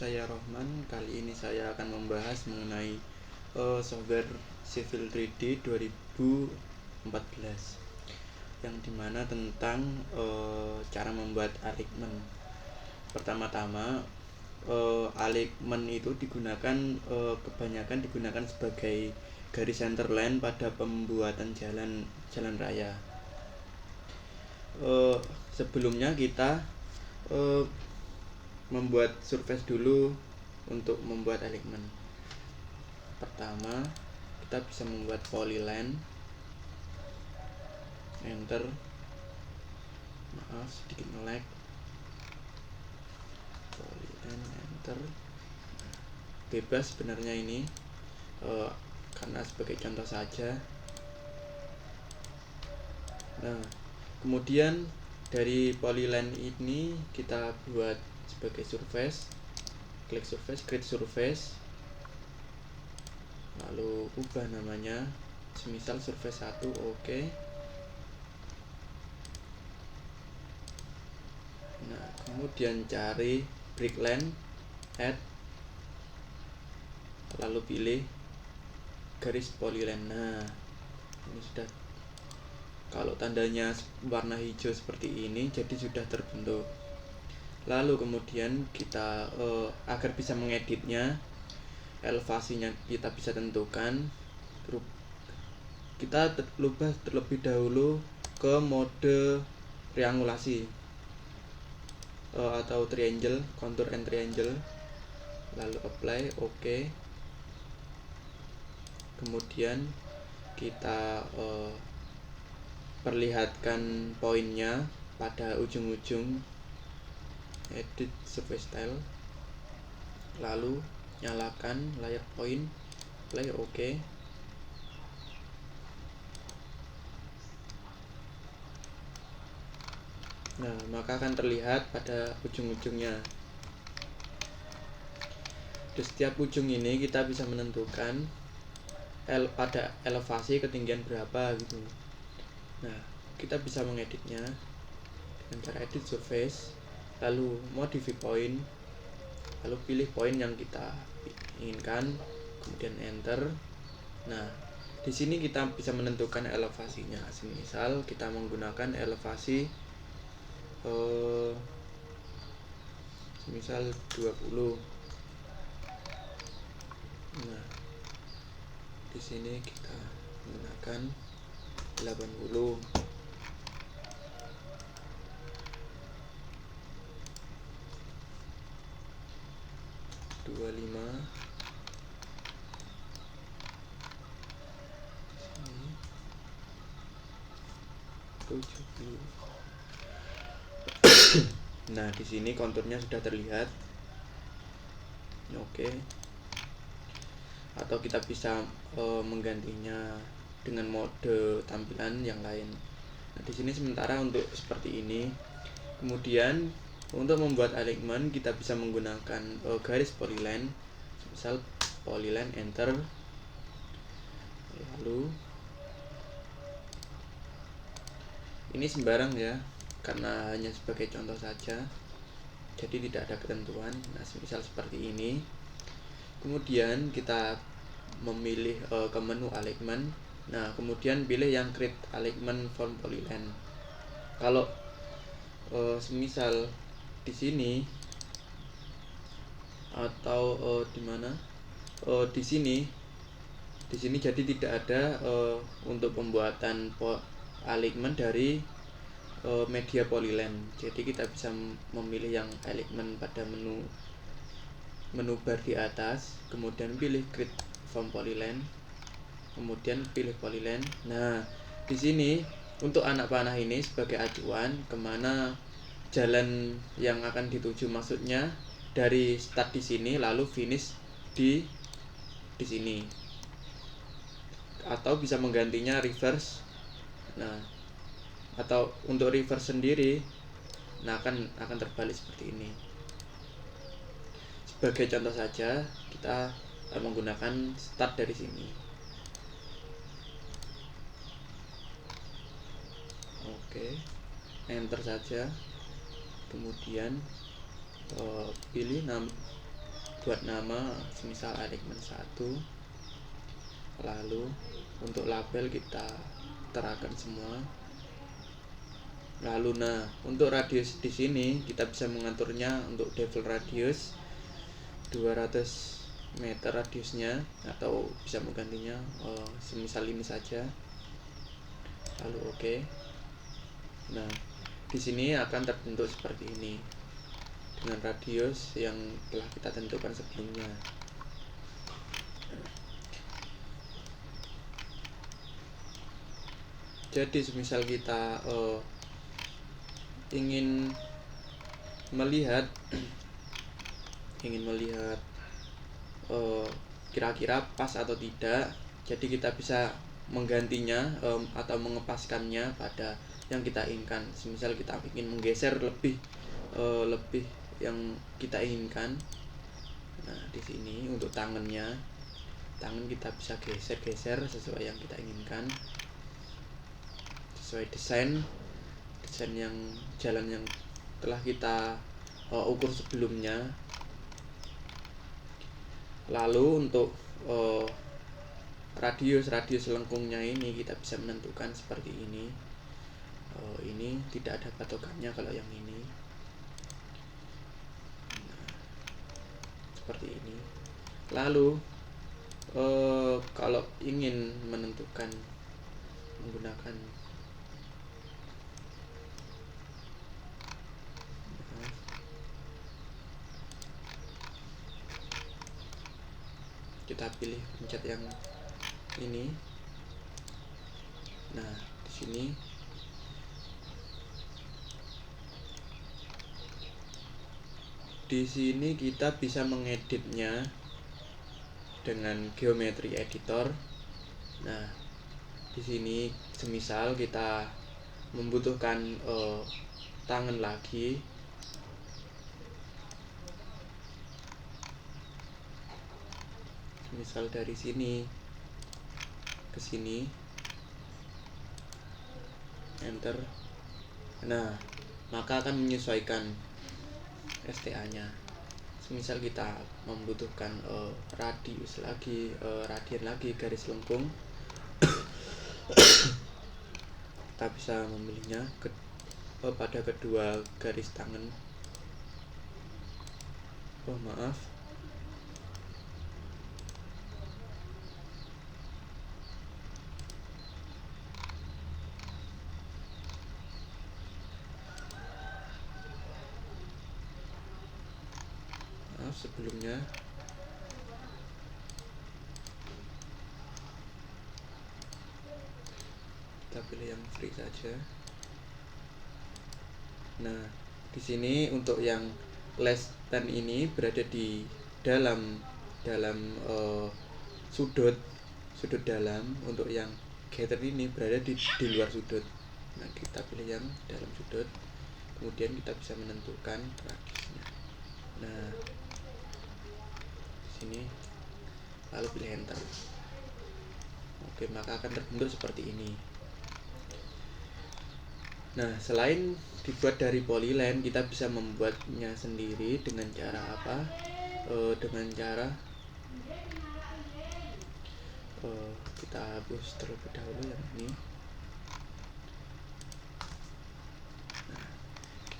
Saya Rohman. Kali ini saya akan membahas mengenai software Civil 3D 2014 yang dimana tentang cara membuat alignment. Pertama-tama, alignment itu digunakan kebanyakan digunakan sebagai garis center line pada pembuatan jalan raya. Sebelumnya kita membuat surface dulu untuk membuat alignment. Pertama, kita bisa membuat polyline. Enter. Maaf, sedikit nge-lag. Polyline, enter. Bebas sebenarnya ini, karena sebagai contoh saja. Nah, kemudian dari polyline ini kita buat sebagai surface. Klik surface, create surface, lalu ubah namanya, semisal surface 1. Oke. Nah, kemudian cari breakline, add, lalu pilih garis polyline. Nah, ini sudah, kalau tandanya warna hijau seperti ini, jadi sudah terbentuk. Lalu kemudian kita agar bisa mengeditnya, elevasinya kita bisa tentukan. Kita ubah terlebih dahulu ke mode triangulasi atau triangle, contour and triangle, lalu apply. Oke. Kemudian kita perlihatkan poinnya pada ujung-ujung, edit surface style, lalu nyalakan layer point, play. Oke. Nah, maka akan terlihat pada ujung-ujungnya. Di setiap ujung ini kita bisa menentukan pada elevasi ketinggian berapa gitu. Nah, kita bisa mengeditnya dengan cara edit surface, lalu modify point, lalu pilih poin yang kita inginkan, kemudian enter. Nah, di sini kita bisa menentukan elevasinya. Semisal kita menggunakan elevasi semisal 20. Nah, di sini kita menggunakan 80. 25. 70. Nah, di sini konturnya sudah terlihat. Oke. Atau kita bisa menggantinya dengan mode tampilan yang lain. Nah, di sini sementara untuk seperti ini. Kemudian untuk membuat alignment kita bisa menggunakan garis polyline, misal polyline, enter, lalu ini sembarang ya, karena hanya sebagai contoh saja, jadi tidak ada ketentuan. Nah, misal seperti ini. Kemudian kita memilih ke menu alignment. Nah, kemudian pilih yang create alignment from polyline. Kalau semisal di sini atau di mana, di sini jadi tidak ada untuk pembuatan alignment dari media polyline. Jadi kita bisa memilih yang alignment pada menu bar di atas, kemudian pilih create from polyline, kemudian pilih polyline. Nah, di sini untuk anak panah ini sebagai acuan kemana jalan yang akan dituju, maksudnya dari start di sini lalu finish di sini, atau bisa menggantinya reverse. Nah, atau untuk reverse sendiri, nah akan terbalik seperti ini. Sebagai contoh saja, kita menggunakan start dari sini. Oke, enter saja. Kemudian pilih buat nama semisal alignment 1. Lalu untuk label kita terakan semua. Lalu untuk radius di sini kita bisa mengaturnya untuk devil radius 200 meter radiusnya, atau bisa menggantinya semisal ini saja. Lalu oke. Nah, di sini akan terbentuk seperti ini dengan radius yang telah kita tentukan sebelumnya. Jadi semisal kita ingin melihat kira-kira pas atau tidak, jadi kita bisa menggantinya atau mengepaskannya pada yang kita inginkan. Semisal kita ingin menggeser lebih yang kita inginkan. Nah, di sini untuk tangan kita bisa geser sesuai yang kita inginkan, sesuai desain yang jalan yang telah kita ukur sebelumnya. Lalu untuk radius lengkungnya ini kita bisa menentukan seperti ini. Ini tidak ada patokannya kalau yang ini. Nah, seperti ini. Lalu kalau ingin menentukan menggunakan kita pilih pencet yang ini. Nah, di sini kita bisa mengeditnya dengan geometry editor. Nah, di sini semisal kita membutuhkan tangan lagi, misal dari sini ke sini, enter. Nah, maka akan menyesuaikan STA-nya. Misal kita membutuhkan radius lagi, radian lagi, garis lengkung, kita bisa memilihnya pada kedua garis tangan. Sebelumnya kita pilih yang free saja. Nah, di sini untuk yang less than ini berada di dalam sudut dalam. Untuk yang gather ini berada di luar sudut. Nah, kita pilih yang dalam sudut, kemudian kita bisa menentukan radiusnya. Nah, sini, lalu pilih enter. Oke, maka akan terbentuk seperti ini. Nah, selain dibuat dari polyline, kita bisa membuatnya sendiri dengan cara apa? Dengan cara kita hapus terlebih dahulu yang ini. Nah,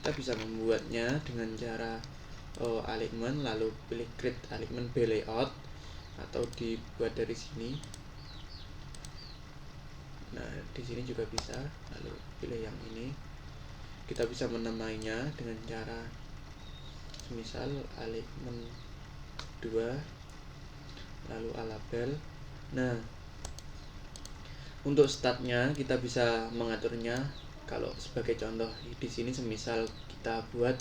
kita bisa membuatnya dengan cara alignment, lalu pilih create alignment by layout, atau dibuat dari sini. Nah, di sini juga bisa. Lalu pilih yang ini. Kita bisa menamainya dengan cara misal alignment 2, lalu label. Nah, untuk startnya kita bisa mengaturnya. Kalau sebagai contoh di sini semisal kita buat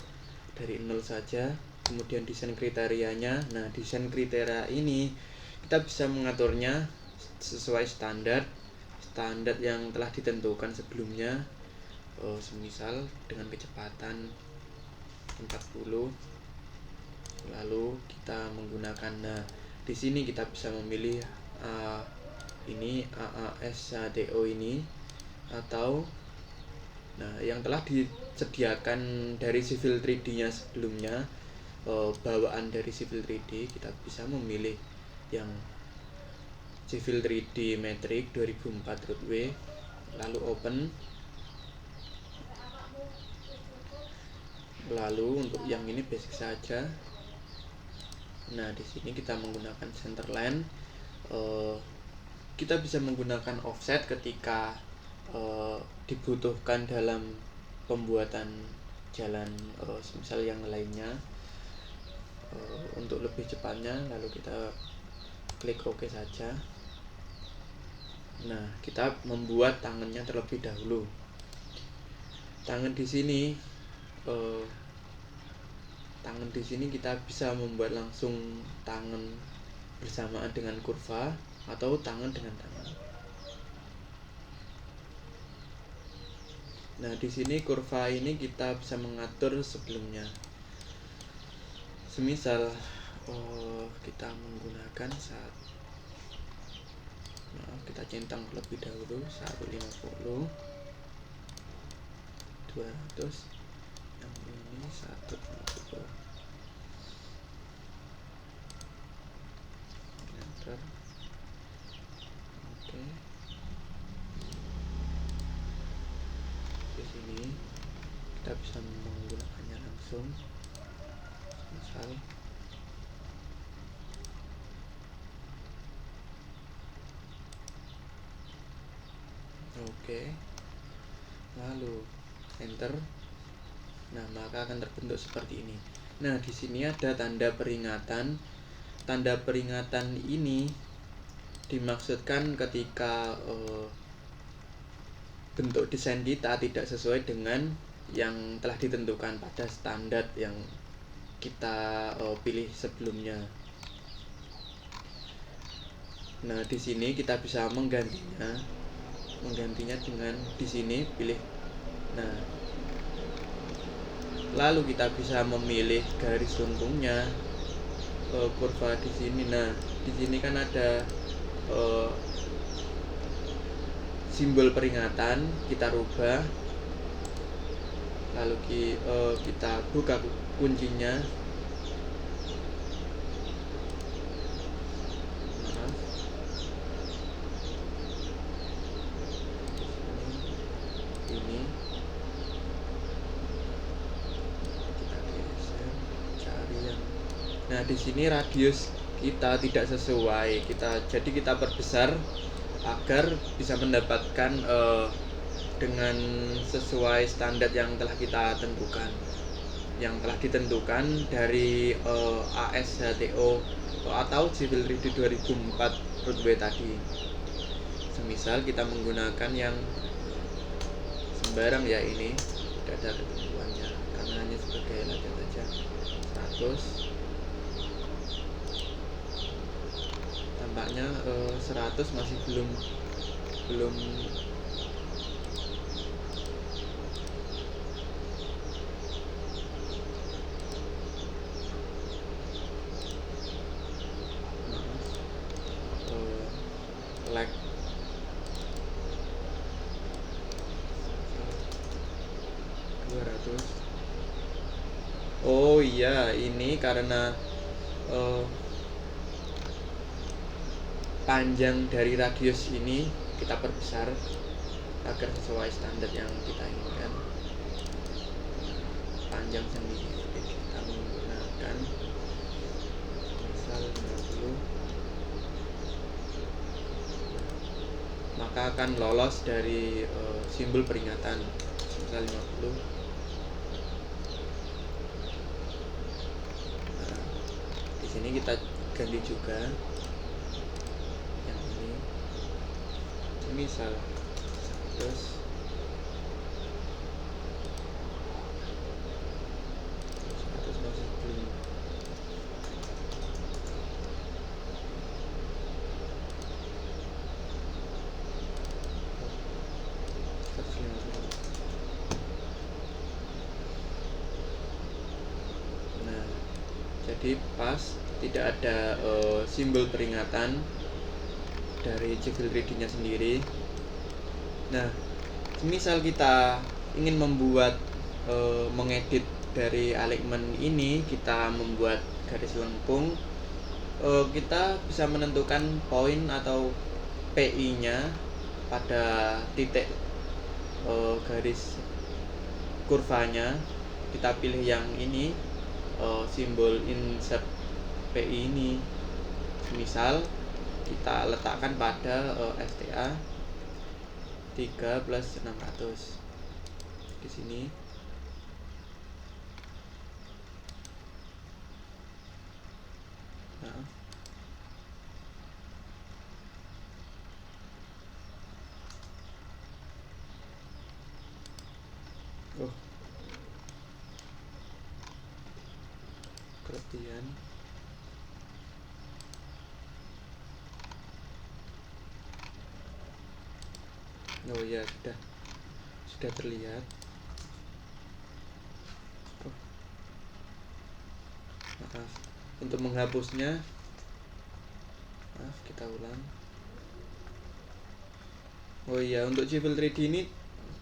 dari 0 saja, kemudian desain kriterianya. Nah, desain kriteria ini kita bisa mengaturnya sesuai standar yang telah ditentukan sebelumnya. Semisal dengan kecepatan 40, lalu kita menggunakan, nah di sini kita bisa memilih ini AASHTO ini, atau nah yang telah disediakan dari Civil 3D nya sebelumnya. bawaan dari Civil 3D, kita bisa memilih yang Civil 3D Matrix 2004 Roadway, lalu open. Lalu untuk yang ini basic saja. Nah, di sini kita menggunakan centerline. Kita bisa menggunakan offset ketika dibutuhkan dalam pembuatan jalan misal yang lainnya. Untuk lebih cepatnya, lalu kita klik OK saja. Nah, kita membuat tangannya terlebih dahulu. Tangan di sini kita bisa membuat langsung tangan bersamaan dengan kurva atau tangan dengan tangan. Nah, di sini kurva ini kita bisa mengatur sebelumnya. Semisal kita menggunakan kita centang terlebih dahulu 150, 200, yang ini 150. Enter. Oke. Di sini kita bisa menggunakannya langsung. Misal oke. Lalu enter. Nah, maka akan terbentuk seperti ini. Nah, di sini ada tanda peringatan. Tanda peringatan ini dimaksudkan ketika bentuk desain kita tidak sesuai dengan yang telah ditentukan pada standar yang kita pilih sebelumnya. Nah, di sini kita bisa menggantinya dengan di sini pilih. Nah, lalu kita bisa memilih garis lengkungnya, kurva di sini. Nah, di sini kan ada simbol peringatan, kita rubah. Lalu kita buka kuncinya. Ini kita geser, cari yang. Nah, di sini radius kita tidak sesuai. Jadi kita perbesar agar bisa mendapatkan dengan sesuai standar yang telah kita tentukan, yang telah ditentukan dari ASHTO atau Civil 3D 2004 Roadway tadi. Semisal kita menggunakan yang sembarang ya, ini tidak ada ketentuannya karena hanya sebagai latihan saja. 100, tampaknya 100 masih belum lag. Oh iya, ini karena panjang dari radius ini kita perbesar agar sesuai standar yang kita inginkan. Panjang sendiri kita menggunakan misal 50, maka akan lolos dari simbol peringatan. Misal 50. Nah, di sini kita ganti juga yang ini, misal 100. Masih belum. Nah, jadi pas, tidak ada simbol peringatan dari Civil 3D-nya sendiri. Nah, misal kita ingin membuat mengedit dari alignment ini kita membuat garis lengkung, kita bisa menentukan poin atau PI-nya pada titik garis kurvanya. Kita pilih yang ini, simbol insert PI ini. Misal kita letakkan pada STA 3 plus 600 di sini. Nah, kelebihan. Oh ya, sudah terlihat. Maaf, untuk menghapusnya, kita ulang. Oh iya, untuk Civil 3D ini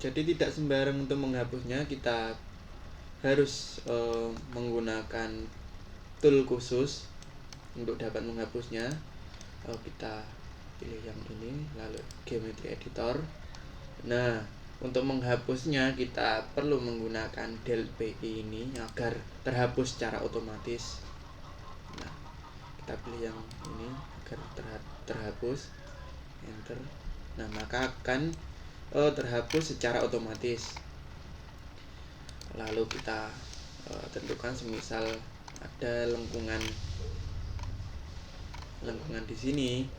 jadi tidak sembarang untuk menghapusnya, kita harus menggunakan tool khusus untuk dapat menghapusnya. Kita pilih yang ini, lalu Geometry Editor. Nah, untuk menghapusnya kita perlu menggunakan del PI ini agar terhapus secara otomatis. Nah, kita pilih yang ini agar terhapus, enter. Nah, maka akan terhapus secara otomatis. Lalu kita tentukan semisal ada lengkungan di sini.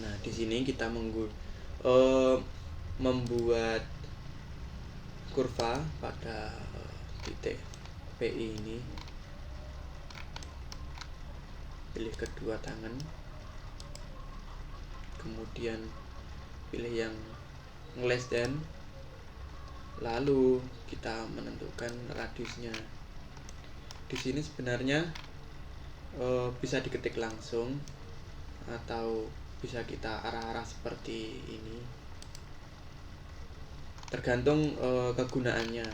Nah, di sini kita membuat kurva pada titik PI ini. Pilih kedua tangan, kemudian pilih yang less than, lalu kita menentukan radiusnya. Di sini sebenarnya bisa diketik langsung atau bisa kita arah-arah seperti ini, tergantung kegunaannya.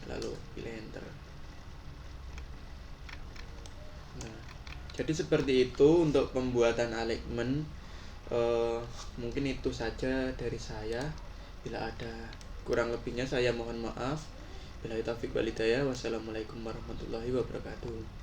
Lalu pilih enter. Nah, jadi seperti itu untuk pembuatan alignment. Mungkin itu saja dari saya. Bila ada kurang lebihnya saya mohon maaf. Bila taufik wal hidayah. Wassalamualaikum warahmatullahi wabarakatuh.